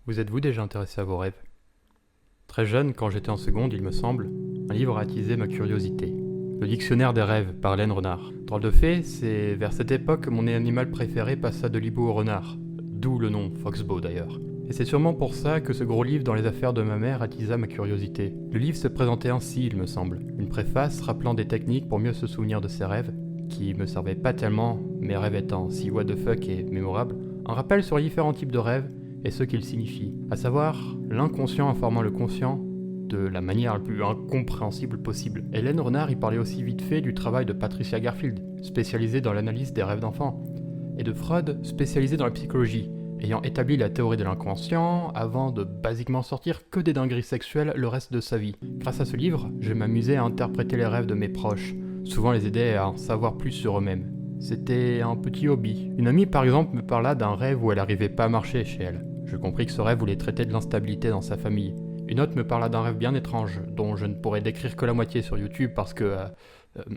Vous êtes-vous déjà intéressé à vos rêves? Très jeune, quand j'étais en seconde, il me semble, un livre a attisé ma curiosité. Le dictionnaire des rêves par Hélène Renard. Drôle de fait, c'est vers cette époque que mon animal préféré passa de l'hibou au renard. D'où le nom, Foxbeau d'ailleurs. Et c'est sûrement pour ça que ce gros livre dans les affaires de ma mère attisa ma curiosité. Le livre se présentait ainsi, il me semble. Une préface rappelant des techniques pour mieux se souvenir de ses rêves, qui me servaient pas tellement, mes rêves étant si what the fuck et mémorables. Un rappel sur les différents types de rêves et ce qu'ils signifient, à savoir l'inconscient informant le conscient de la manière la plus incompréhensible possible. Hélène Renard y parlait aussi vite fait du travail de Patricia Garfield, spécialisée dans l'analyse des rêves d'enfants, et de Freud, spécialisé dans la psychologie, ayant établi la théorie de l'inconscient avant de basiquement sortir que des dingueries sexuelles le reste de sa vie. Grâce à ce livre, je m'amusais à interpréter les rêves de mes proches, souvent les aider à en savoir plus sur eux-mêmes. C'était un petit hobby. Une amie par exemple me parla d'un rêve où elle n'arrivait pas à marcher chez elle. Je compris que ce rêve voulait traiter de l'instabilité dans sa famille. Une autre me parla d'un rêve bien étrange, dont je ne pourrais décrire que la moitié sur YouTube parce que...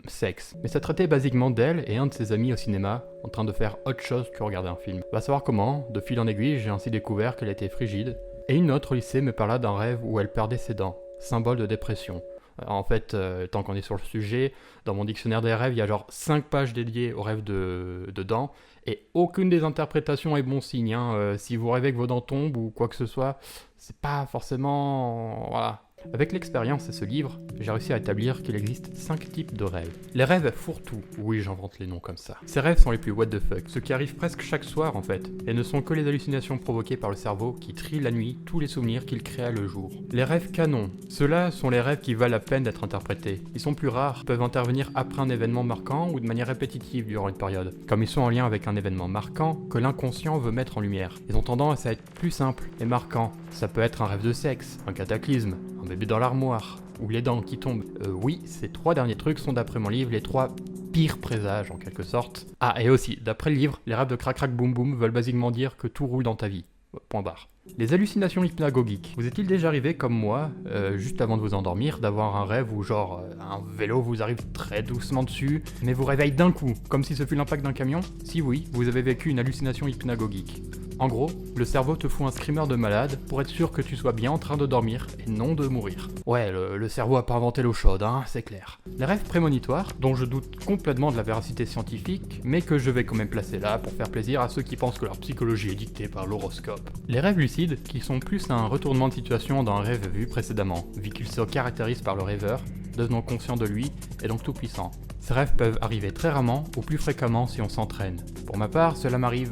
sexe. Mais ça traitait basiquement d'elle et un de ses amis au cinéma, en train de faire autre chose que regarder un film. Va savoir comment, de fil en aiguille, j'ai ainsi découvert qu'elle était frigide. Et une autre au lycée me parla d'un rêve où elle perdait ses dents, symbole de dépression. En fait, tant qu'on est sur le sujet, dans mon dictionnaire des rêves, il y a genre 5 pages dédiées aux rêves de dents, et aucune des interprétations est bon signe. Si vous rêvez que vos dents tombent ou quoi que ce soit, c'est pas forcément... Voilà. Avec l'expérience et ce livre, j'ai réussi à établir qu'il existe 5 types de rêves. Les rêves fourre-tout, oui j'invente les noms comme ça. Ces rêves sont les plus what the fuck, ceux qui arrivent presque chaque soir en fait, et ne sont que les hallucinations provoquées par le cerveau qui trie la nuit tous les souvenirs qu'il créa le jour. Les rêves canons, ceux-là sont les rêves qui valent la peine d'être interprétés. Ils sont plus rares, peuvent intervenir après un événement marquant ou de manière répétitive durant une période. Comme ils sont en lien avec un événement marquant que l'inconscient veut mettre en lumière. Ils ont tendance à être plus simples et marquants. Ça peut être un rêve de sexe, un cataclysme, un bébé dans l'armoire, ou les dents qui tombent. Oui, ces 3 derniers trucs sont d'après mon livre les 3 pires présages en quelque sorte. Ah, et aussi, d'après le livre, les rêves de crac crac boum boum veulent basiquement dire que tout roule dans ta vie. Point barre. Les hallucinations hypnagogiques. Vous est-il déjà arrivé comme moi, juste avant de vous endormir, d'avoir un rêve où genre un vélo vous arrive très doucement dessus, mais vous réveille d'un coup, comme si ce fut l'impact d'un camion? Si oui, vous avez vécu une hallucination hypnagogique. En gros, le cerveau te fout un screamer de malade pour être sûr que tu sois bien en train de dormir et non de mourir. Ouais, le cerveau a pas inventé l'eau chaude, c'est clair. Les rêves prémonitoires, dont je doute complètement de la véracité scientifique, mais que je vais quand même placer là pour faire plaisir à ceux qui pensent que leur psychologie est dictée par l'horoscope. Les rêves lucides, qui sont plus un retournement de situation d'un rêve vu précédemment, vu qu'ils se caractérisent par le rêveur, devenant conscient de lui et donc tout puissant. Ces rêves peuvent arriver très rarement ou plus fréquemment si on s'entraîne. Pour ma part, cela m'arrive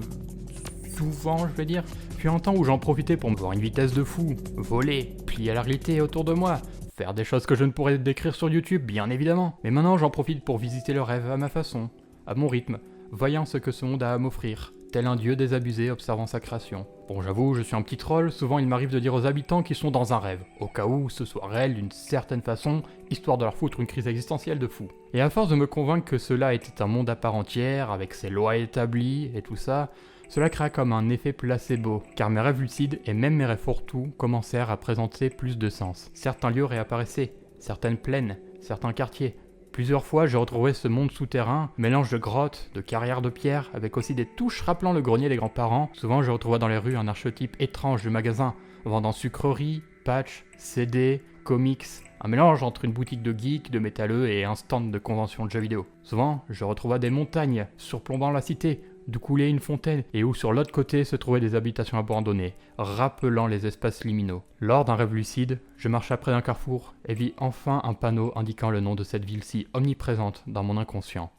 souvent, je vais dire. Puis un temps où j'en profitais pour me voir une vitesse de fou, voler, plier la réalité autour de moi, faire des choses que je ne pourrais décrire sur YouTube, bien évidemment. Mais maintenant, j'en profite pour visiter le rêve à ma façon, à mon rythme, voyant ce que ce monde a à m'offrir, tel un dieu désabusé observant sa création. Bon, j'avoue, je suis un petit troll, souvent il m'arrive de dire aux habitants qu'ils sont dans un rêve, au cas où ce soit réel d'une certaine façon, histoire de leur foutre une crise existentielle de fou. Et à force de me convaincre que cela était un monde à part entière, avec ses lois établies et tout ça, cela créa comme un effet placebo, car mes rêves lucides et même mes rêves fourre-tout commencèrent à présenter plus de sens. Certains lieux réapparaissaient, certaines plaines, certains quartiers. Plusieurs fois, je retrouvais ce monde souterrain, mélange de grottes, de carrières de pierre, avec aussi des touches rappelant le grenier des grands-parents. Souvent, je retrouvais dans les rues un archétype étrange de magasin, vendant sucreries, patchs, CD, comics, un mélange entre une boutique de geeks, de métalleux et un stand de convention de jeux vidéo. Souvent, je retrouvais des montagnes, surplombant la cité, d'où coulait une fontaine, et où sur l'autre côté se trouvaient des habitations abandonnées, rappelant les espaces liminaux. Lors d'un rêve lucide, je marchais près d'un carrefour et vis enfin un panneau indiquant le nom de cette ville si omniprésente dans mon inconscient.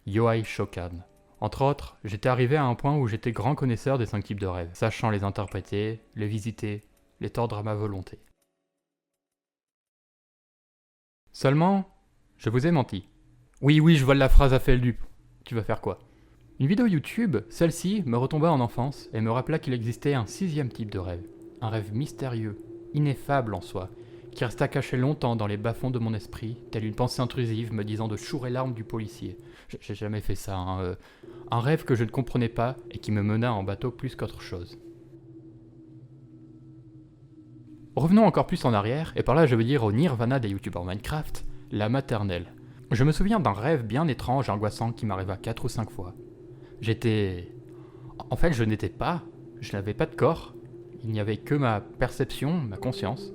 Yohei Shokan. Entre autres, j'étais arrivé à un point où j'étais grand connaisseur des 5 types de rêves, sachant les interpréter, les visiter, les tordre à ma volonté. Seulement, je vous ai menti. Oui, je vole la phrase à Feldup. Tu vas faire quoi? Une vidéo YouTube, celle-ci, me retomba en enfance et me rappela qu'il existait un 6e type de rêve. Un rêve mystérieux, ineffable en soi, qui resta caché longtemps dans les bas-fonds de mon esprit, telle une pensée intrusive me disant de chourer l'arme du policier. J'ai jamais fait ça, Un rêve que je ne comprenais pas et qui me mena en bateau plus qu'autre chose. Revenons encore plus en arrière, et par là je veux dire au nirvana des youtubeurs Minecraft, la maternelle. Je me souviens d'un rêve bien étrange et angoissant qui m'arriva 4 ou 5 fois. En fait, je n'étais pas, je n'avais pas de corps, il n'y avait que ma perception, ma conscience,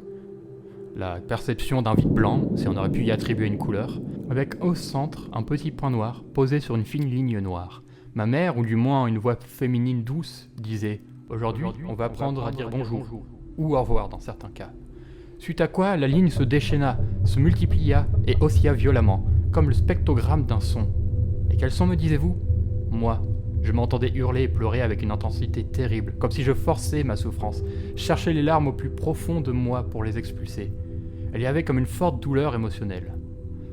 la perception d'un vide blanc, si on aurait pu y attribuer une couleur, avec au centre un petit point noir posé sur une fine ligne noire. Ma mère, ou du moins une voix féminine douce, disait « Aujourd'hui, on va apprendre à dire bonjour » ou au revoir dans certains cas. Suite à quoi, la ligne se déchaîna, se multiplia et oscilla violemment, comme le spectrogramme d'un son. Et quel son me disiez-vous ? Moi. Je m'entendais hurler et pleurer avec une intensité terrible, comme si je forçais ma souffrance, cherchais les larmes au plus profond de moi pour les expulser. Il y avait comme une forte douleur émotionnelle.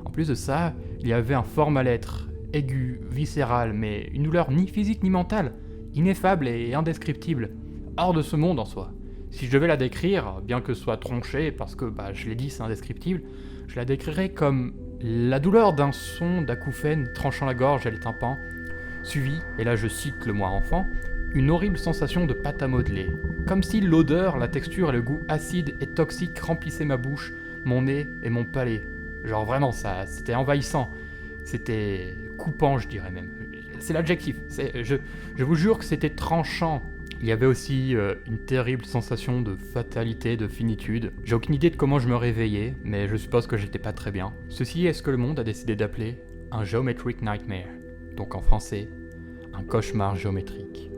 En plus de ça, il y avait un fort mal-être, aigu, viscéral, mais une douleur ni physique ni mentale, ineffable et indescriptible, hors de ce monde en soi. Si je devais la décrire, bien que ce soit tronché, parce que, je l'ai dit, c'est indescriptible, je la décrirais comme la douleur d'un son d'acouphène tranchant la gorge et les tympans, suivi, et là je cite le moi enfant, une horrible sensation de pâte à modeler. Comme si l'odeur, la texture et le goût acide et toxique remplissaient ma bouche, mon nez et mon palais. Genre vraiment ça, c'était envahissant. C'était coupant, je dirais même. C'est l'adjectif. Je vous jure que c'était tranchant. Il y avait aussi une terrible sensation de fatalité, de finitude. J'ai aucune idée de comment je me réveillais, mais je suppose que j'étais pas très bien. Ceci est ce que le monde a décidé d'appeler un geometric nightmare. Donc en français, un cauchemar géométrique.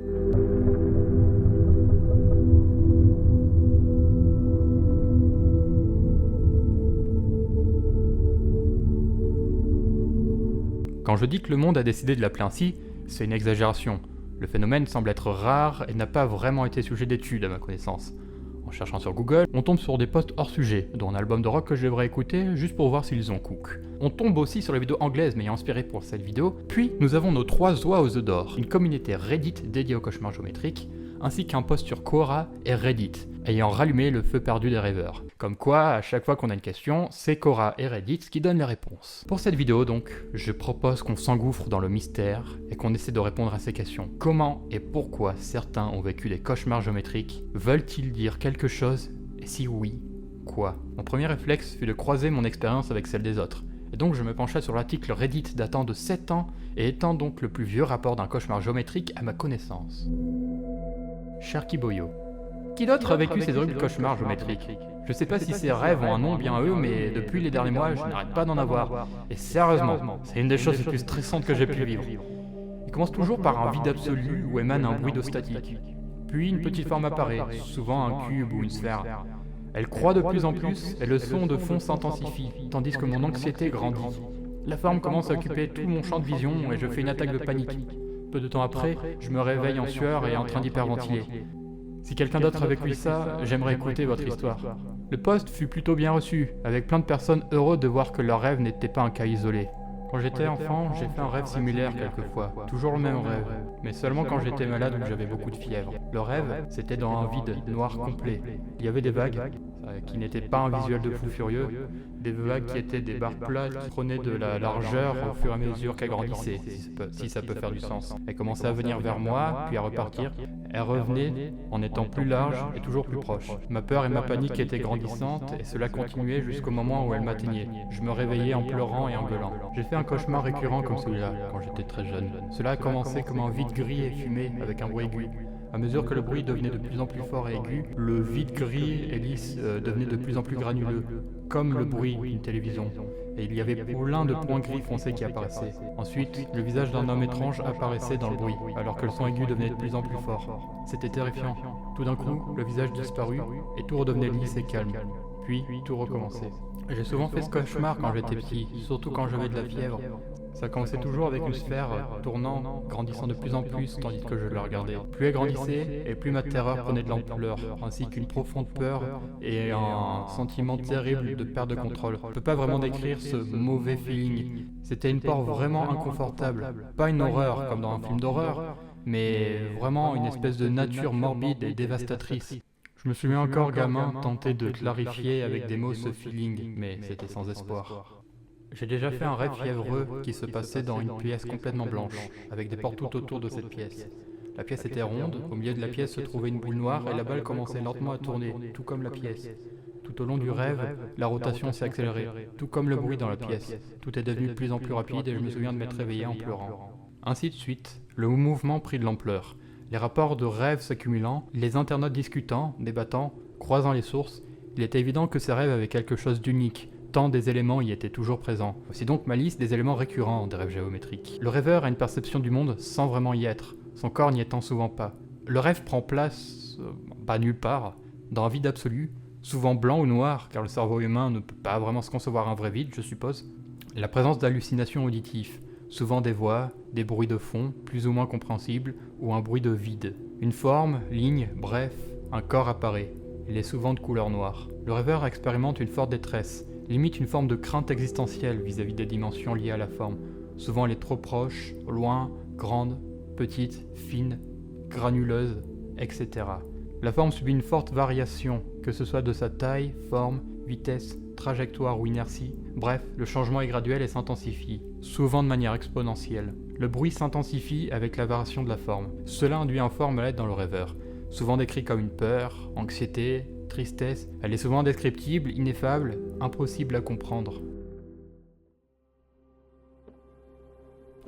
Quand je dis que le monde a décidé de l'appeler ainsi, c'est une exagération. Le phénomène semble être rare et n'a pas vraiment été sujet d'étude à ma connaissance. En cherchant sur Google, on tombe sur des posts hors sujet, dont un album de rock que je devrais écouter juste pour voir s'ils ont cook. On tombe aussi sur les vidéos anglaises m'ayant inspiré pour cette vidéo, puis nous avons nos 3 oies aux œufs d'or, une communauté Reddit dédiée au cauchemar géométrique, ainsi qu'un post sur Quora et Reddit, ayant rallumé le feu perdu des rêveurs. Comme quoi, à chaque fois qu'on a une question, c'est Quora et Reddit qui donnent les réponses. Pour cette vidéo donc, je propose qu'on s'engouffre dans le mystère et qu'on essaie de répondre à ces questions. Comment et pourquoi certains ont vécu des cauchemars géométriques? Veulent-ils dire quelque chose? Et si oui, quoi? Mon premier réflexe fut de croiser mon expérience avec celle des autres. Et donc je me penchai sur l'article Reddit datant de 7 ans et étant donc le plus vieux rapport d'un cauchemar géométrique à ma connaissance. Sharky Boyo. Qui d'autre a vécu ces horribles cauchemars géométriques? Je sais pas si ces rêves ont un nom bien à eux, mais depuis les derniers mois, je n'arrête pas d'en avoir. Et sérieusement, c'est une des choses les plus stressantes que j'ai pu vivre. Il commence toujours par un vide absolu où émane un bruit d'eau statique. Puis une petite forme apparaît, souvent un cube ou une sphère. Elle croît de plus en plus et le son de fond s'intensifie, tandis que mon anxiété grandit. La forme commence à occuper tout mon champ de vision et je fais une attaque de panique. Peu de temps après, je me réveille en sueur et en train d'hyperventiler. Si quelqu'un d'autre a vécu ça, j'aimerais écouter votre histoire. Le post fut plutôt bien reçu, avec plein de personnes heureuses de voir que leur rêve n'était pas un cas isolé. Quand j'étais enfant, j'ai fait un rêve similaire quelquefois, toujours le même rêve, mais seulement quand j'étais malade ou que j'avais beaucoup de fièvre. Le rêve, c'était dans un vide noir complet. Il y avait des vagues, qui n'étaient pas un visuel de fou furieux, des vagues qui étaient des barres plates qui prenaient de la largeur au fur et à mesure qu'elles grandissaient, si ça peut faire du sens. Elles commençaient à venir vers moi, puis à repartir. Elles revenaient en étant plus larges et toujours plus proches. Ma peur et ma panique étaient grandissantes et cela continuait jusqu'au moment où elles m'atteignaient. Je me réveillais en pleurant et en gueulant. J'ai fait un cauchemar récurrent comme celui-là quand j'étais très jeune. Cela a commencé comme un vide gris et fumé avec un bruit aigu. À mesure que le bruit devenait de plus en plus fort et aigu, le vide gris et lisse devenait de plus en plus granuleux, comme le bruit d'une télévision. Et il y avait plein de points gris foncés qui apparaissaient. Ensuite, le visage d'un homme étrange apparaissait dans le bruit, alors que le son aigu devenait de plus en plus fort. C'était terrifiant. Tout d'un coup, le visage disparut et tout redevenait lisse et calme. Puis, tout recommençait. J'ai souvent fait ce cauchemar quand j'étais petit, surtout quand j'avais de la fièvre. Ça commençait toujours avec une sphère tournant, grandissant de plus en plus tandis que je la regardais. Plus elle grandissait, et plus ma terreur prenait de l'ampleur, ainsi qu'une profonde peur et un sentiment terrible de perte de contrôle. Je peux pas vraiment décrire ce mauvais feeling. C'était une peur vraiment inconfortable. Pas une horreur comme dans un film d'horreur, mais vraiment une espèce de nature morbide et dévastatrice. Je me souviens encore gamin tenter de clarifier avec des mots ce feeling, mais c'était sans espoir. J'ai déjà fait un rêve fiévreux qui se passait dans une pièce complètement blanche, avec des portes tout autour de cette pièce. La pièce était ronde, au milieu de la pièce se trouvait une boule noire et la balle commençait lentement à tourner, tout comme la pièce. Tout au long du rêve, la rotation s'est accélérée, tout comme le bruit dans la pièce. Tout est devenu de plus en plus rapide et je me souviens de m'être réveillé en pleurant. Ainsi de suite, le mouvement prit de l'ampleur. Les rapports de rêves s'accumulant, les internautes discutant, débattant, croisant les sources, il était évident que ces rêves avaient quelque chose d'unique, tant des éléments y étaient toujours présents. Voici donc ma liste des éléments récurrents des rêves géométriques. Le rêveur a une perception du monde sans vraiment y être, son corps n'y étant souvent pas. Le rêve prend place, pas nulle part, dans un vide absolu, souvent blanc ou noir, car le cerveau humain ne peut pas vraiment se concevoir un vrai vide, je suppose. La présence d'hallucinations auditives, souvent des voix, des bruits de fond, plus ou moins compréhensibles, ou un bruit de vide. Une forme, ligne, bref, un corps apparaît. Il est souvent de couleur noire. Le rêveur expérimente une forte détresse, limite une forme de crainte existentielle vis-à-vis des dimensions liées à la forme. Souvent elle est trop proche, loin, grande, petite, fine, granuleuse, etc. La forme subit une forte variation, que ce soit de sa taille, forme, vitesse, trajectoire ou inertie. Bref, le changement est graduel et s'intensifie, souvent de manière exponentielle. Le bruit s'intensifie avec la variation de la forme. Cela induit un fort mal-être dans le rêveur, souvent décrit comme une peur, anxiété, tristesse. Elle est souvent indescriptible, ineffable, impossible à comprendre.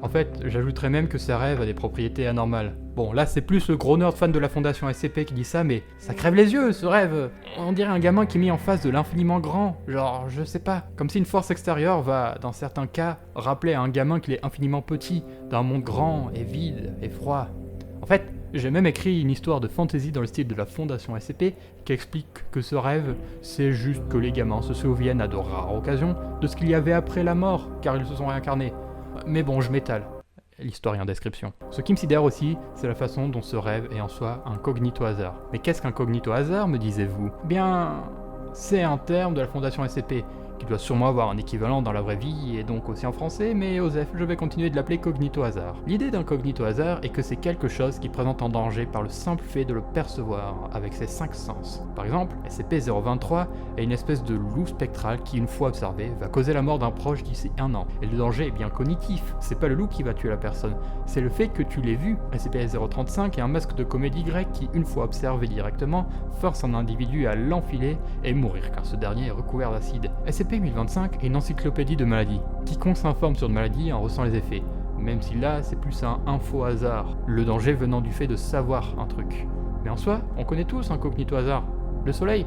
En fait, j'ajouterais même que ces rêves a des propriétés anormales. Bon, là c'est plus le gros nerd fan de la fondation SCP qui dit ça, mais ça crève les yeux ce rêve. On dirait un gamin qui est mis en face de l'infiniment grand, genre je sais pas. Comme si une force extérieure va, dans certains cas, rappeler à un gamin qu'il est infiniment petit, d'un monde grand et vide et froid. En fait, j'ai même écrit une histoire de fantasy dans le style de la fondation SCP qui explique que ce rêve, c'est juste que les gamins se souviennent à de rares occasions de ce qu'il y avait après la mort, car ils se sont réincarnés. Mais bon, je m'étale. L'historien description. Ce qui me sidère aussi, c'est la façon dont ce rêve est en soi un cognito-hasard. Mais qu'est-ce qu'un cognito-hasard, me disiez-vous ? Bien, c'est un terme de la fondation SCP, qui doit sûrement avoir un équivalent dans la vraie vie et donc aussi en français, mais Osef, je vais continuer de l'appeler cognito-hasard. L'idée d'un cognito-hasard est que c'est quelque chose qui présente un danger par le simple fait de le percevoir avec ses 5 sens. Par exemple, SCP-023 est une espèce de loup spectral qui, une fois observé, va causer la mort d'un proche d'ici 1 an. Et le danger est bien cognitif, c'est pas le loup qui va tuer la personne, c'est le fait que tu l'aies vu. SCP-035 est un masque de comédie grecque qui, une fois observé directement, force un individu à l'enfiler et mourir car ce dernier est recouvert d'acide. SCP-1025 est une encyclopédie de maladies. Quiconque s'informe sur une maladie en ressent les effets, même si là c'est plus un info-hasard, le danger venant du fait de savoir un truc. Mais en soi, on connaît tous un cognito-hasard. Le soleil.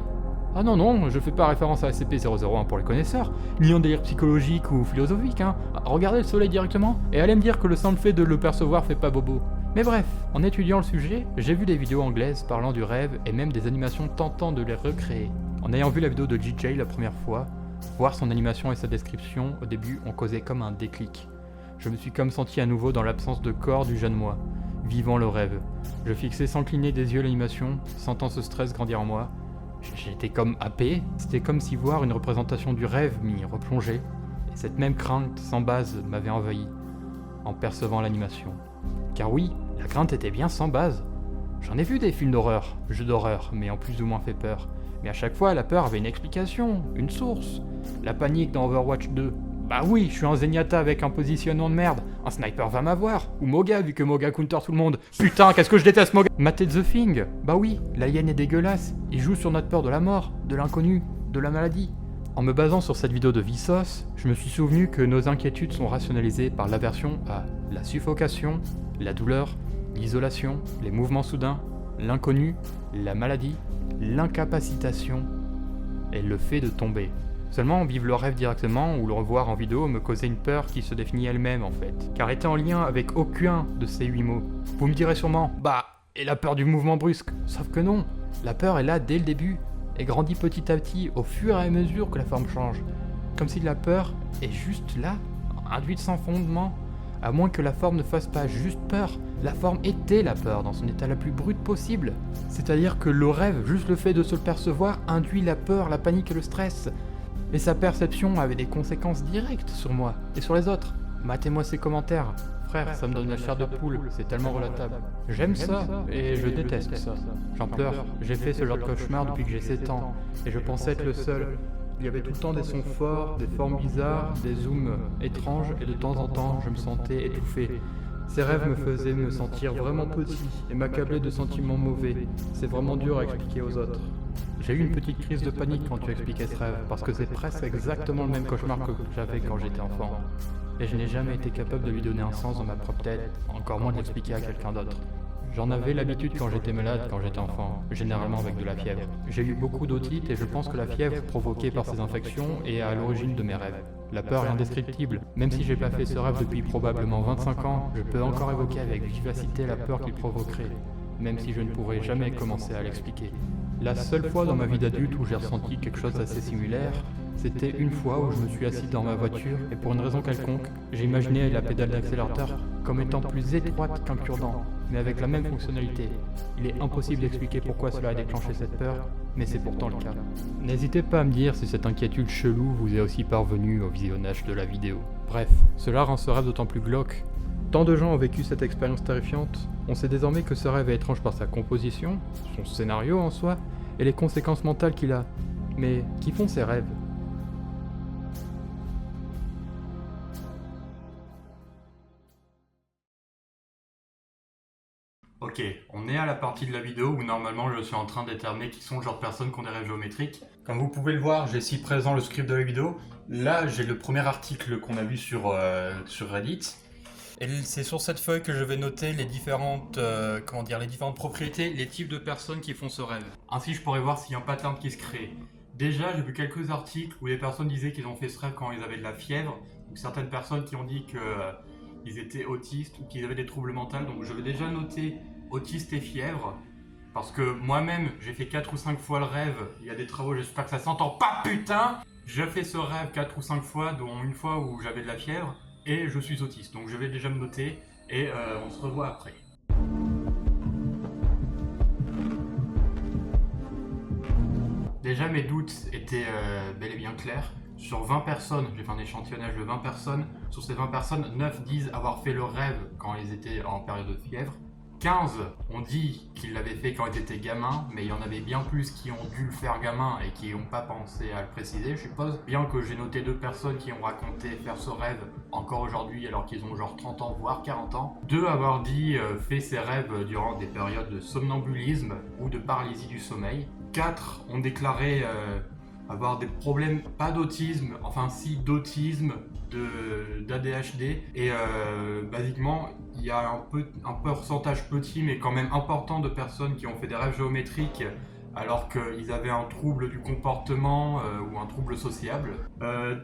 Ah non, je fais pas référence à SCP-001 pour les connaisseurs, ni en délire psychologique ou philosophique, hein. Regardez le soleil directement, et allez me dire que le simple fait de le percevoir fait pas bobo. Mais bref, en étudiant le sujet, j'ai vu des vidéos anglaises parlant du rêve et même des animations tentant de les recréer. En ayant vu la vidéo de JJ la première fois, voir son animation et sa description, au début, ont causé comme un déclic. Je me suis comme senti à nouveau dans l'absence de corps du jeune moi, vivant le rêve. Je fixais sans cligner des yeux l'animation, sentant ce stress grandir en moi. J'étais comme happé, c'était comme si voir une représentation du rêve m'y replongeait, et cette même crainte sans base m'avait envahi, en percevant l'animation. Car oui, la crainte était bien sans base. J'en ai vu des films d'horreur, jeux d'horreur, mais en plus ou moins fait peur. Mais à chaque fois, la peur avait une explication, une source. La panique dans Overwatch 2. Bah oui, je suis un Zenyatta avec un positionnement de merde. Un sniper va m'avoir. Ou Moga, vu que Moga counter tout le monde. Putain, qu'est-ce que je déteste Moga. Mater the Thing. Bah oui, l'alien est dégueulasse. Il joue sur notre peur de la mort, de l'inconnu, de la maladie. En me basant sur cette vidéo de Vsauce, je me suis souvenu que nos inquiétudes sont rationalisées par l'aversion à la suffocation, la douleur, l'isolation, les mouvements soudains, l'inconnu, la maladie, l'incapacitation et le fait de tomber. Seulement, vivre le rêve directement ou le revoir en vidéo me causait une peur qui se définit elle-même en fait, car elle était en lien avec aucun de ces 8 mots. Vous me direz sûrement, bah, et la peur du mouvement brusque? Sauf que non, la peur est là dès le début, et grandit petit à petit au fur et à mesure que la forme change. Comme si la peur est juste là, induite sans fondement, à moins que la forme ne fasse pas juste peur. La forme était la peur dans son état le plus brut possible. C'est-à-dire que le rêve, juste le fait de se le percevoir, induit la peur, la panique et le stress. Et sa perception avait des conséquences directes sur moi et sur les autres. Matez-moi ces commentaires. Frère, ça me donne la chair de poule, c'est tellement relatable. J'aime ça et je déteste ça. J'en pleure, j'ai fait ce genre de cauchemar depuis que j'ai 7 ans, et je pensais être le seul. Il y avait tout le temps des sons forts, des formes bizarres, des zooms étranges, et de temps en temps, je me sentais étouffé. Ces rêves me faisaient me sentir vraiment petit et m'accabler de sentiments mauvais. C'est vraiment dur à expliquer aux autres. J'ai eu une petite crise de panique quand tu expliquais ce rêve, parce que c'est presque exactement le même cauchemar que j'avais quand j'étais enfant. Et je n'ai jamais été capable de lui donner un sens dans ma propre tête, encore moins de l'expliquer à quelqu'un d'autre. J'en avais l'habitude quand j'étais malade, quand j'étais enfant, généralement avec de la fièvre. J'ai eu beaucoup d'otite et je pense que la fièvre provoquée par ces infections est à l'origine de mes rêves. La peur est indescriptible. Même si j'ai pas fait ce rêve depuis probablement 25 ans, je peux encore évoquer avec vivacité la peur qu'il provoquerait, même si je ne pourrai jamais commencer à l'expliquer. La seule fois dans ma vie d'adulte où j'ai ressenti quelque chose d'assez similaire, c'était une fois où je me suis assis dans ma voiture et pour une raison quelconque, j'ai imaginé la pédale d'accélérateur comme étant plus étroite qu'un cure-dent, mais avec la même fonctionnalité. Il est impossible d'expliquer pourquoi cela a déclenché cette peur, mais c'est pourtant le cas. N'hésitez pas à me dire si cette inquiétude chelou vous est aussi parvenue au visionnage de la vidéo. Bref, cela rend ce rêve d'autant plus glauque. Tant de gens ont vécu cette expérience terrifiante, on sait désormais que ce rêve est étrange par sa composition, son scénario en soi, et les conséquences mentales qu'il a. Mais qui font ces rêves ? Ok, on est à la partie de la vidéo où normalement je suis en train de déterminer qui sont le genre de personnes qui ont des rêves géométriques. Comme vous pouvez le voir, j'ai ici présent le script de la vidéo. Là, j'ai le premier article qu'on a vu sur Reddit. Et c'est sur cette feuille que je vais noter les différentes propriétés, les types de personnes qui font ce rêve. Ainsi, je pourrais voir s'il y a un pattern qui se crée. Déjà, j'ai vu quelques articles où les personnes disaient qu'ils ont fait ce rêve quand ils avaient de la fièvre, ou certaines personnes qui ont dit qu'ils étaient autistes ou qu'ils avaient des troubles mentaux. Donc, je vais déjà noter autiste et fièvre, parce que moi-même, j'ai fait 4 ou 5 fois le rêve. Il y a des travaux, j'espère que ça s'entend pas, putain! J'ai fait ce rêve 4 ou 5 fois, dont une fois où j'avais de la fièvre. Et je suis autiste, donc je vais déjà me noter et on se revoit après. Déjà mes doutes étaient bel et bien clairs. Sur 20 personnes, j'ai fait un échantillonnage de 20 personnes. Sur ces 20 personnes, 9 disent avoir fait le rêve quand ils étaient en période de fièvre. 15 ont dit qu'ils l'avaient fait quand ils étaient gamins, mais il y en avait bien plus qui ont dû le faire gamin et qui n'ont pas pensé à le préciser, je suppose. Bien que j'ai noté 2 personnes qui ont raconté faire ce rêve encore aujourd'hui alors qu'ils ont genre 30 ans, voire 40 ans. 2 avoir dit fait ces rêves durant des périodes de somnambulisme ou de paralysie du sommeil. 4 ont déclaré avoir des problèmes, pas d'autisme, enfin si d'autisme, d'ADHD, et basiquement il y a un pourcentage petit mais quand même important de personnes qui ont fait des rêves géométriques alors qu'ils avaient un trouble du comportement ou un trouble sociable.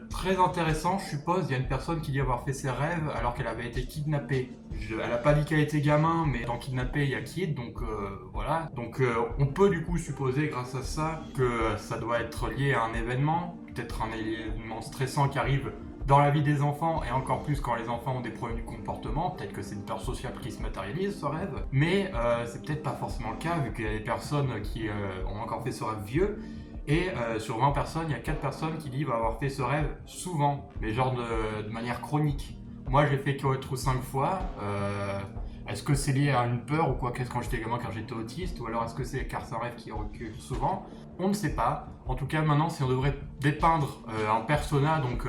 Très intéressant, je suppose, il y a une personne qui dit avoir fait ses rêves alors qu'elle avait été kidnappée. Elle n'a pas dit qu'elle était gamin, mais dans kidnappé il y a kid, donc voilà. Donc on peut du coup supposer grâce à ça que ça doit être lié à un événement, peut-être un événement stressant qui arrive dans la vie des enfants, et encore plus quand les enfants ont des problèmes du comportement. Peut-être que c'est une peur sociale qui se matérialise, ce rêve. Mais c'est peut-être pas forcément le cas, vu qu'il y a des personnes qui ont encore fait ce rêve vieux. Et sur 20 personnes, il y a 4 personnes qui disent avoir fait ce rêve souvent, mais genre de manière chronique. Moi, j'ai fait 4 ou 5 fois. Est-ce que c'est lié à une peur ou quoi, qu'est-ce quand j'étais gamin, quand j'étais autiste, ou alors est-ce que c'est car c'est un rêve qui recule souvent? On ne sait pas. En tout cas, maintenant, si on devrait dépeindre un persona, donc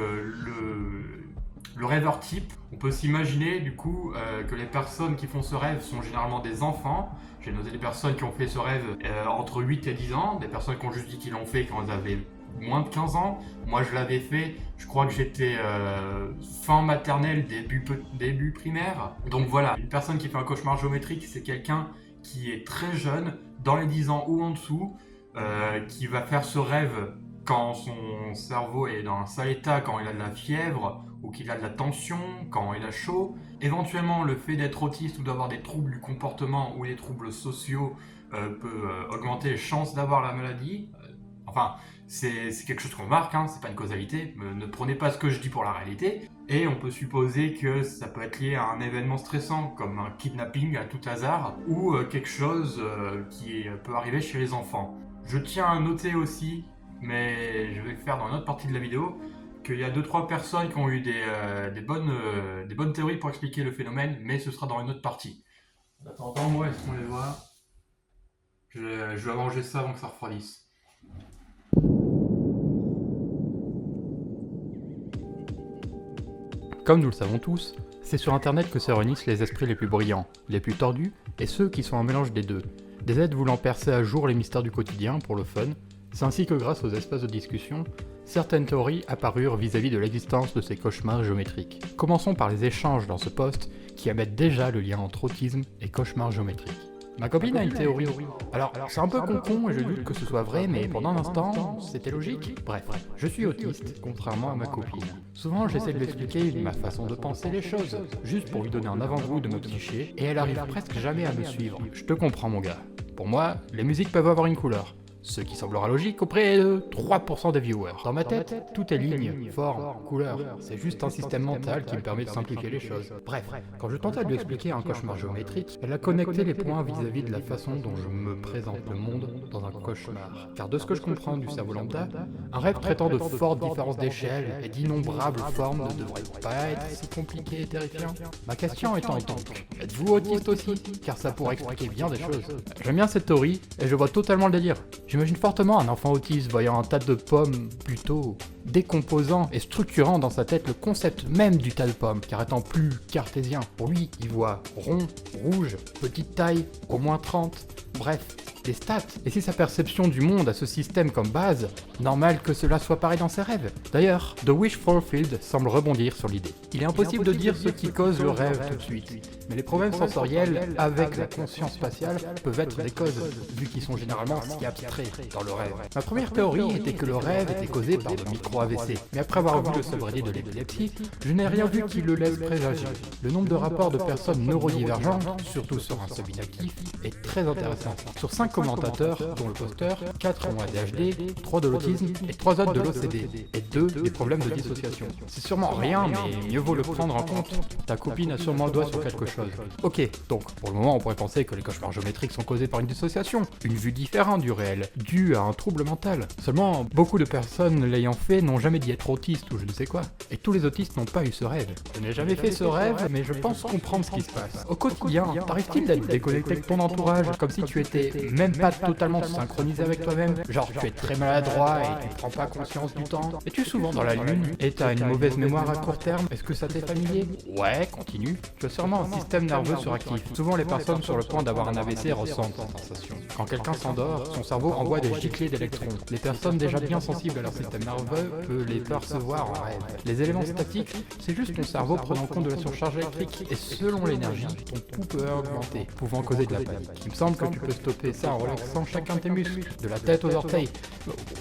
le rêveur type, on peut s'imaginer du coup que les personnes qui font ce rêve sont généralement des enfants. J'ai noté des personnes qui ont fait ce rêve entre 8 et 10 ans, des personnes qui ont juste dit qu'ils l'ont fait quand ils avaient moins de 15 ans. Moi, je l'avais fait, je crois que j'étais fin maternelle, début primaire. Donc voilà, une personne qui fait un cauchemar géométrique, c'est quelqu'un qui est très jeune, dans les 10 ans ou en dessous, qui va faire ce rêve quand son cerveau est dans un sale état, quand il a de la fièvre ou qu'il a de la tension, quand il a chaud. Éventuellement, le fait d'être autiste ou d'avoir des troubles du comportement ou des troubles sociaux peut augmenter les chances d'avoir la maladie. Enfin, c'est quelque chose qu'on remarque, hein, c'est pas une causalité, ne prenez pas ce que je dis pour la réalité. Et on peut supposer que ça peut être lié à un événement stressant, comme un kidnapping à tout hasard, ou quelque chose qui peut arriver chez les enfants. Je tiens à noter aussi, mais je vais le faire dans une autre partie de la vidéo, qu'il y a 2-3 personnes qui ont eu des bonnes théories pour expliquer le phénomène, mais ce sera dans une autre partie. Attends, moi, est-ce qu'on les voit? Je vais manger ça avant que ça refroidisse. Comme nous le savons tous, c'est sur internet que se réunissent les esprits les plus brillants, les plus tordus, et ceux qui sont un mélange des deux. Des êtres voulant percer à jour les mystères du quotidien pour le fun, c'est ainsi que grâce aux espaces de discussion, certaines théories apparurent vis-à-vis de l'existence de ces cauchemars géométriques. Commençons par les échanges dans ce post qui émettent déjà le lien entre autisme et cauchemars géométriques. Ma copine a une théorie. Alors, c'est un peu con et je doute que ce soit vrai, mais pendant un instant, c'était logique. Bref, je suis autiste, contrairement à ma copine. Souvent, j'essaie de lui expliquer ma façon de penser les choses, juste pour lui donner un avant-goût de ma psyché, et elle arrive presque jamais à me suivre. Je te comprends, mon gars. Pour moi, les musiques peuvent avoir une couleur. Ce qui semblera logique auprès de 3% des viewers. Dans ma tête, tout est ligne, forme, couleur. C'est juste un système mental qui me permet de simplifier les choses. Bref, quand je tentais de lui expliquer un cauchemar géométrique, elle a connecté les points vis-à-vis de la façon dont je me présente le monde dans un cauchemar. Car de ce que je comprends du cerveau lambda, un rêve traitant de fortes différences d'échelle et d'innombrables formes ne devrait pas être si compliqué et terrifiant. Ma question étant donc, êtes-vous autiste aussi? Car ça pourrait expliquer bien des choses. J'aime bien cette théorie et je vois totalement le délire. J'imagine fortement un enfant autiste voyant un tas de pommes plutôt décomposant et structurant dans sa tête le concept même du tas de pommes, car étant plus cartésien. Pour lui, il voit rond, rouge, petite taille, au moins 30, bref, des stats. Et si sa perception du monde a ce système comme base, normal que cela soit pareil dans ses rêves. D'ailleurs, The Wish Fulfilled semble rebondir sur l'idée. Il est impossible de dire ce qui cause le rêve tout de suite, mais les problèmes sensoriels avec la conscience spatiale peuvent être des causes, vu qu'ils sont généralement si abstraits dans le rêve. Ma première théorie était que le rêve était causé par de micro-AVC, mais après avoir vu le subreddit de l'épilepsie, je n'ai rien vu qui le laisse présager. Le nombre de rapports de personnes neurodivergentes, surtout sur un sub inactif, est très intéressant. Sur 5 commentateurs, dont le posteur, 4 ont ADHD, 3 de l'autisme et 3 autres de l'OCD, et 2 des problèmes de dissociation. C'est sûrement rien, mais mieux vaut le prendre en compte. Ta copine a sûrement le doigt sur quelque chose. Ok, donc pour le moment on pourrait penser que les cauchemars géométriques sont causés par une dissociation, une vue différente du réel, due à un trouble mental. Seulement, beaucoup de personnes l'ayant fait n'ont jamais dit être autiste ou je ne sais quoi. Et tous les autistes n'ont pas eu ce rêve. Je n'ai jamais fait ce rêve, mais je pense comprendre ce qui se passe. Au quotidien, t'arrive-t-il d'être déconnecté avec ton entourage, comme si tu étais même pas totalement synchronisé avec toi-même? Genre tu es très maladroit et tu prends pas conscience du temps? Es-tu souvent dans la lune et t'as une mauvaise mémoire à court terme? Est-ce que ça t'est familier? Ouais, continue. Tu as sûrement un système nerveux suractif. Souvent les personnes sur le point d'avoir un AVC ressentent cette sensation. Quand quelqu'un s'endort, son cerveau envoie des giclées d'électrons. Les personnes déjà bien sensibles à leur système nerveux peuvent les percevoir en rêve. Les éléments statiques, c'est juste ton cerveau prenant compte de la surcharge électrique et selon l'énergie, ton pouls peut augmenter, pouvant causer de la panique. Il me semble que tu peux stopper ça en relaxant chacun de tes muscles, de la tête aux orteils.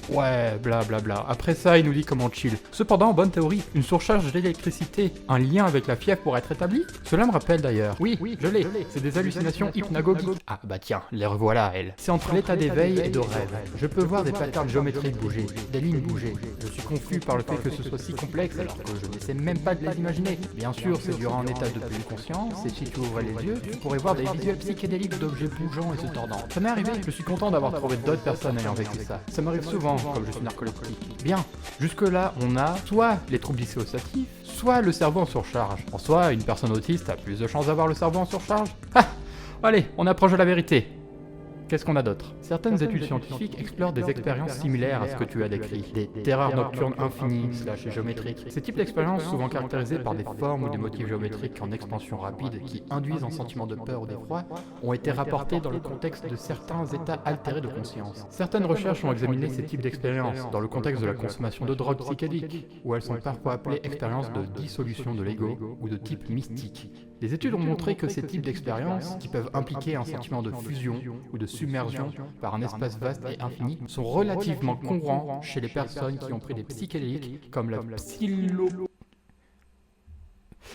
Ouais, blablabla. Après ça, il nous dit comment chill. Cependant, bonne théorie, une surcharge d'électricité, un lien avec la fièvre pourrait être établi? Cela me rappelle d'ailleurs. Oui, je l'ai. C'est des hallucinations hypnagogiques. Ah bah tiens, les revoilà elles. C'est entre l'état d'éveil et de rêve. Je peux voir des patterns géométriques bouger, des lignes bouger. Je suis confus par le fait que ce soit si complexe alors que je n'essaie même pas de les imaginer. Bien sûr, c'est durant un état de pleine conscience et si tu ouvrais les yeux, tu pourrais voir des visuels psychédéliques d'objets bougeant et se tordant. Ça m'est arrivé, je suis content d'avoir trouvé d'autres personnes ayant vécu ça. Ça m'arrive souvent, comme je suis narcoleptique. Bien, jusque-là, on a soit les troubles dissociatifs, soit le cerveau en surcharge. En soi, une personne autiste a plus de chances d'avoir le cerveau en surcharge. Ah! Allez, on approche de la vérité. Qu'est-ce qu'on a d'autre? Certaines études scientifiques explorent des expériences similaires à ce que tu as décrit, des terreurs nocturnes infinies / géométriques. Ces types d'expériences, souvent caractérisées par des formes ou des motifs géométriques en expansion rapide qui induisent un sentiment de peur ou d'effroi, ont été rapportés dans le contexte de certains états altérés de conscience. Certaines recherches ont examiné ces types d'expériences dans le contexte de la consommation de drogues psychédéliques, où elles sont parfois appelées expériences de dissolution de l'ego ou de type mystique. Les études ont montré que ces types d'expériences, qui peuvent impliquer un sentiment de fusion ou de submersion par un espace vaste et infini, sont relativement courants chez les personnes qui ont pris des psychédéliques comme la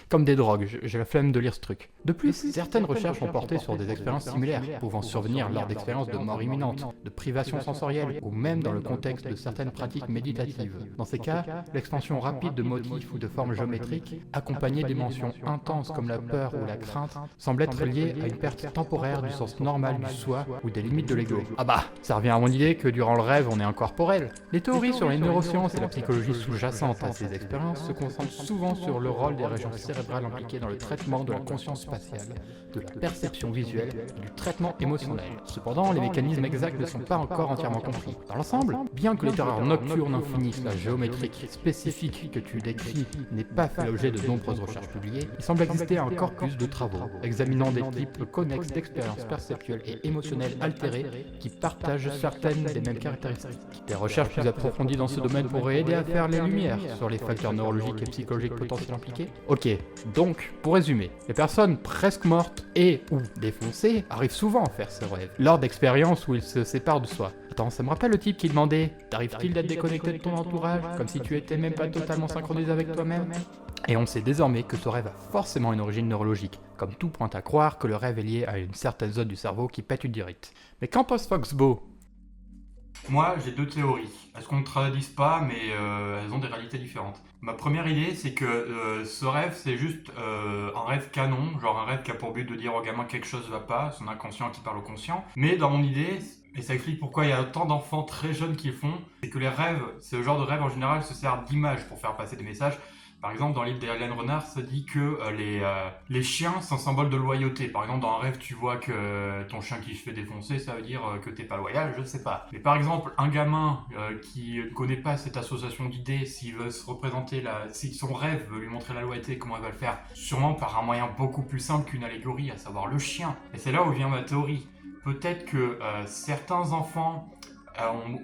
comme des drogues, j'ai la flemme de lire ce truc. De plus, certaines recherches ont porté sur des expériences similaires, pouvant survenir lors d'expériences de mort imminente, de privation sensorielle, ou même dans le contexte de certaines pratiques méditatives. Dans ces cas, l'expansion rapide de motifs ou de formes géométriques, accompagnée d'émotions intenses comme la peur ou la crainte, semble être liée à une perte temporaire du sens normal du soi ou des limites de l'ego. Ah bah, ça revient à mon idée que durant le rêve, on est incorporel. Les théories sur les neurosciences et la psychologie sous-jacente à ces expériences se concentrent souvent sur le rôle des régions cérébrale impliquée dans le traitement de la conscience spatiale, de la perception visuelle et du traitement émotionnel. Cependant, les mécanismes exacts ne sont pas encore entièrement compris. Dans l'ensemble, bien que les terreurs nocturnes infinies / géométriques spécifiques que tu décris n'aient pas fait l'objet de nombreuses recherches publiées, il semble exister un corpus de travaux examinant des types connexes d'expériences perceptuelles et émotionnelles altérées qui partagent certaines des mêmes caractéristiques. Des recherches plus approfondies dans ce domaine pourraient aider à faire les lumières sur les facteurs neurologiques et psychologiques potentiels impliqués. Ok, Ok, donc, pour résumer, les personnes presque mortes et ou défoncées arrivent souvent à faire ce rêve, lors d'expériences où ils se séparent de soi. Attends, ça me rappelle le type qui demandait « T'arrive-t-il d'être déconnecté de ton entourage, comme si tu étais même pas totalement synchronisé avec toi-même ?» Et on sait désormais que ce rêve a forcément une origine neurologique, comme tout pointe à croire que le rêve est lié à une certaine zone du cerveau qui pète une direct. Mais qu'en pense Foxbo ? Moi, j'ai deux théories. Elles se contredisent pas, mais elles ont des réalités différentes. Ma première idée, c'est que ce rêve, c'est juste un rêve canon, genre un rêve qui a pour but de dire au gamin quelque chose va pas, son inconscient qui parle au conscient. Mais dans mon idée, et ça explique pourquoi il y a autant d'enfants très jeunes qui le font, c'est que les rêves, ce genre de rêve en général se sert d'images pour faire passer des messages. Par exemple, dans le livre d'Hélène Renard, ça dit que les chiens sont un symbole de loyauté. Par exemple, dans un rêve, tu vois que ton chien qui se fait défoncer, ça veut dire que t'es pas loyal, je sais pas. Mais par exemple, un gamin qui ne connaît pas cette association d'idées, s'il veut se représenter, si son rêve veut lui montrer la loyauté, comment il va le faire? Sûrement par un moyen beaucoup plus simple qu'une allégorie, à savoir le chien. Et c'est là où vient ma théorie. Peut-être que certains enfants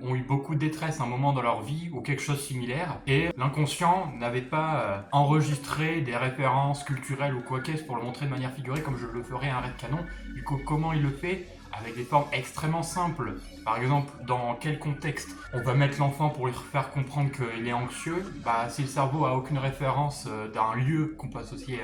ont eu beaucoup de détresse à un moment dans leur vie ou quelque chose de similaire et l'inconscient n'avait pas enregistré des références culturelles ou quoi qu'est-ce pour le montrer de manière figurée comme je le ferais un rêve canon. Du coup, comment il le fait? Avec des formes extrêmement simples. Par exemple, dans quel contexte on va mettre l'enfant pour lui faire comprendre qu'il est anxieux? Si le cerveau a aucune référence d'un lieu qu'on peut associer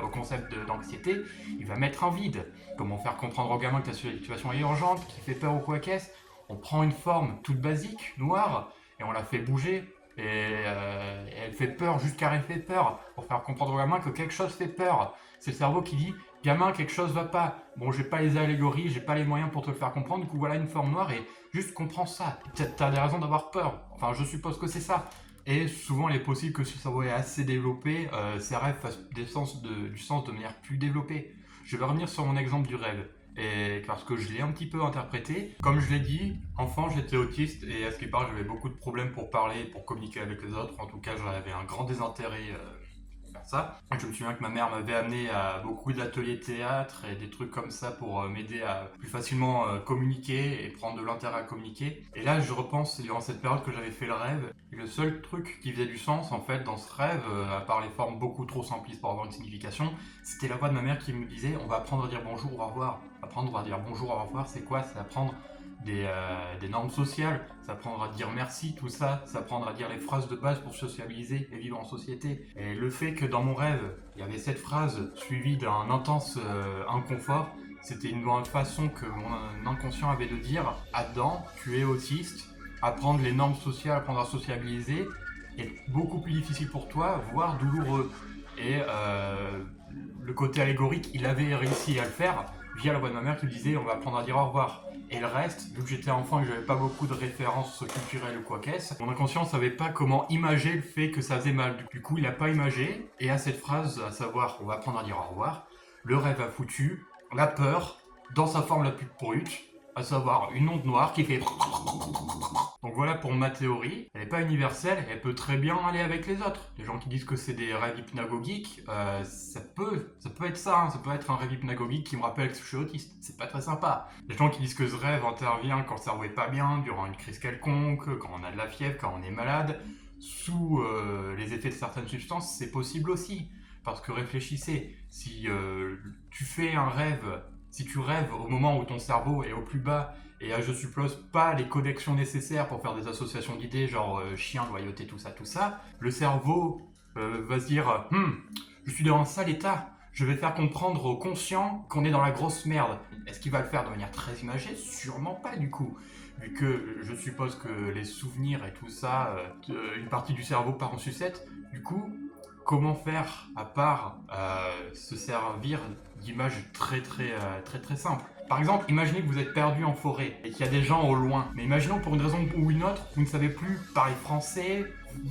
au concept d'anxiété, il va mettre un vide. Comment faire comprendre au gamin que la situation est urgente, qu'il fait peur ou quoi qu'est-ce? On prend une forme toute basique, noire, et on la fait bouger, et elle fait peur jusqu'à elle fait peur, pour faire comprendre au gamin que quelque chose fait peur. C'est le cerveau qui dit « Gamin, quelque chose va pas. Bon, j'ai pas les allégories, j'ai pas les moyens pour te le faire comprendre, du coup voilà une forme noire, et juste comprends ça. T'as des raisons d'avoir peur. Enfin, je suppose que c'est ça. » Et souvent, il est possible que si le cerveau est assez développé, ces rêves fassent du sens de manière plus développée. Je vais revenir sur mon exemple du rêve. Et parce que je l'ai un petit peu interprété. Comme je l'ai dit, enfant j'étais autiste et à ce qui paraît j'avais beaucoup de problèmes pour parler, pour communiquer avec les autres. En tout cas j'avais un grand désintérêt pour faire ça. Je me souviens que ma mère m'avait amené à beaucoup d'ateliers théâtre et des trucs comme ça pour m'aider à plus facilement communiquer et prendre de l'intérêt à communiquer. Et là je repense durant cette période que j'avais fait le rêve. Et le seul truc qui faisait du sens en fait dans ce rêve, à part les formes beaucoup trop simplistes pour avoir une signification, c'était la voix de ma mère qui me disait on va apprendre à dire bonjour, au revoir. Apprendre à dire bonjour, au revoir, c'est quoi? C'est apprendre des normes sociales, c'est apprendre à dire merci, tout ça, c'est apprendre à dire les phrases de base pour sociabiliser et vivre en société. Et le fait que dans mon rêve, il y avait cette phrase suivie d'un intense inconfort, c'était une façon que mon inconscient avait de dire « Adam, tu es autiste, apprendre les normes sociales, apprendre à sociabiliser est beaucoup plus difficile pour toi, voire douloureux. » Et le côté allégorique, il avait réussi à le faire via la voix de ma mère qui me disait on va apprendre à dire au revoir. Et le reste, vu que j'étais enfant et que j'avais pas beaucoup de références culturelles ou quoi qu'est-ce, mon inconscient savait pas comment imager le fait que ça faisait mal. Du coup, il a pas imagé, et à cette phrase, à savoir on va apprendre à dire au revoir, le rêve a foutu la peur dans sa forme la plus brute, à savoir une onde noire qui fait... Donc voilà pour ma théorie, elle n'est pas universelle, elle peut très bien aller avec les autres. Les gens qui disent que c'est des rêves hypnagogiques, ça peut être ça, hein. Ça peut être un rêve hypnagogique qui me rappelle que je suis autiste, c'est pas très sympa. Les gens qui disent que ce rêve intervient quand le cerveau est pas bien, durant une crise quelconque, quand on a de la fièvre, quand on est malade, sous les effets de certaines substances, c'est possible aussi. Parce que réfléchissez, si tu fais un rêve, si tu rêves au moment où ton cerveau est au plus bas et je suppose pas les connexions nécessaires pour faire des associations d'idées genre chien, loyauté, tout ça, le cerveau va se dire je suis dans un sale état, je vais faire comprendre au conscient qu'on est dans la grosse merde. Est-ce qu'il va le faire de manière très imagée? Sûrement pas du coup. Vu que je suppose que les souvenirs et tout ça, une partie du cerveau part en sucette, du coup, comment faire à part se servir d'images très simples? Par exemple, imaginez que vous êtes perdu en forêt et qu'il y a des gens au loin. Mais imaginons pour une raison ou une autre, vous ne savez plus parler français,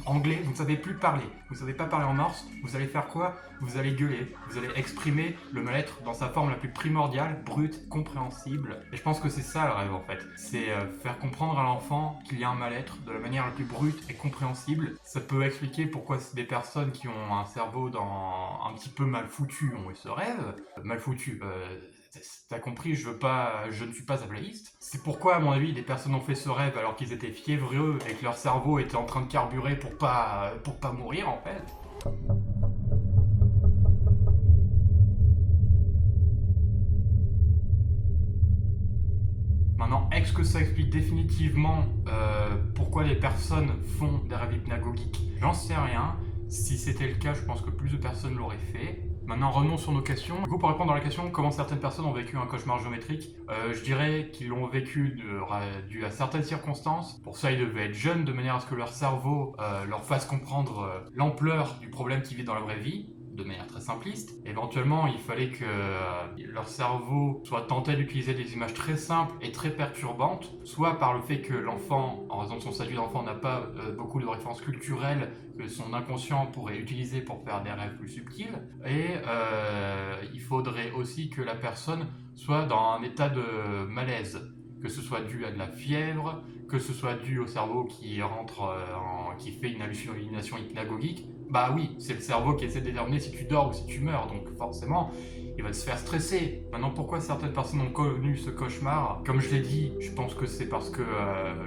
anglais, vous ne savez plus parler. Vous ne savez pas parler en morse, vous allez faire quoi? Vous allez gueuler, vous allez exprimer le mal-être dans sa forme la plus primordiale, brute, compréhensible. Et je pense que c'est ça le rêve en fait. C'est faire comprendre à l'enfant qu'il y a un mal-être de la manière la plus brute et compréhensible. Ça peut expliquer pourquoi des personnes qui ont un cerveau un petit peu mal foutu ont eu ce rêve. Mal foutu, t'as compris, je ne suis pas abléiste. C'est pourquoi, à mon avis, des personnes ont fait ce rêve alors qu'ils étaient fiévreux et que leur cerveau était en train de carburer pour pas mourir, en fait. Est-ce que ça explique définitivement pourquoi les personnes font des rêves hypnagogiques? J'en sais rien. Si c'était le cas, je pense que plus de personnes l'auraient fait. Maintenant, revenons sur nos questions. Du coup, pour répondre à la question, comment certaines personnes ont vécu un cauchemar géométrique, je dirais qu'ils l'ont vécu dû à certaines circonstances. Pour ça, ils devaient être jeunes, de manière à ce que leur cerveau leur fasse comprendre l'ampleur du problème qu'ils vivent dans la vraie vie, de manière très simpliste. Éventuellement, il fallait que leur cerveau soit tenté d'utiliser des images très simples et très perturbantes, soit par le fait que l'enfant, en raison de son statut d'enfant, n'a pas beaucoup de références culturelles que son inconscient pourrait utiliser pour faire des rêves plus subtils, et il faudrait aussi que la personne soit dans un état de malaise, que ce soit dû à de la fièvre, que ce soit dû au cerveau qui qui fait une hallucination hypnagogique. Bah oui, c'est le cerveau qui essaie de déterminer si tu dors ou si tu meurs, donc forcément, il va se faire stresser. Maintenant, pourquoi certaines personnes ont connu ce cauchemar? Comme je l'ai dit, je pense que c'est parce que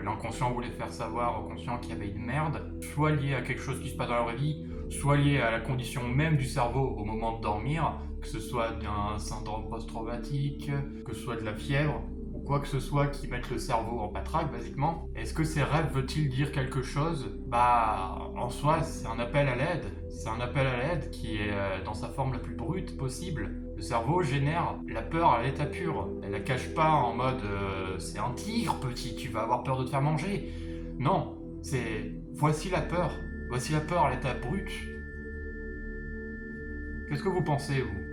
l'inconscient voulait faire savoir au conscient qu'il y avait une merde, soit lié à quelque chose qui se passe dans la vraie vie, soit lié à la condition même du cerveau au moment de dormir, que ce soit d'un syndrome post-traumatique, que ce soit de la fièvre, ou quoi que ce soit qui mette le cerveau en patraque, basiquement. Est-ce que ces rêves veulent-ils dire quelque chose? Bah, en soi, c'est un appel à l'aide. C'est un appel à l'aide qui est dans sa forme la plus brute possible. Le cerveau génère la peur à l'état pur. Elle la cache pas en mode c'est un tigre, petit, tu vas avoir peur de te faire manger. Non, c'est voici la peur. Voici la peur à l'état brut. Qu'est-ce que vous pensez, vous?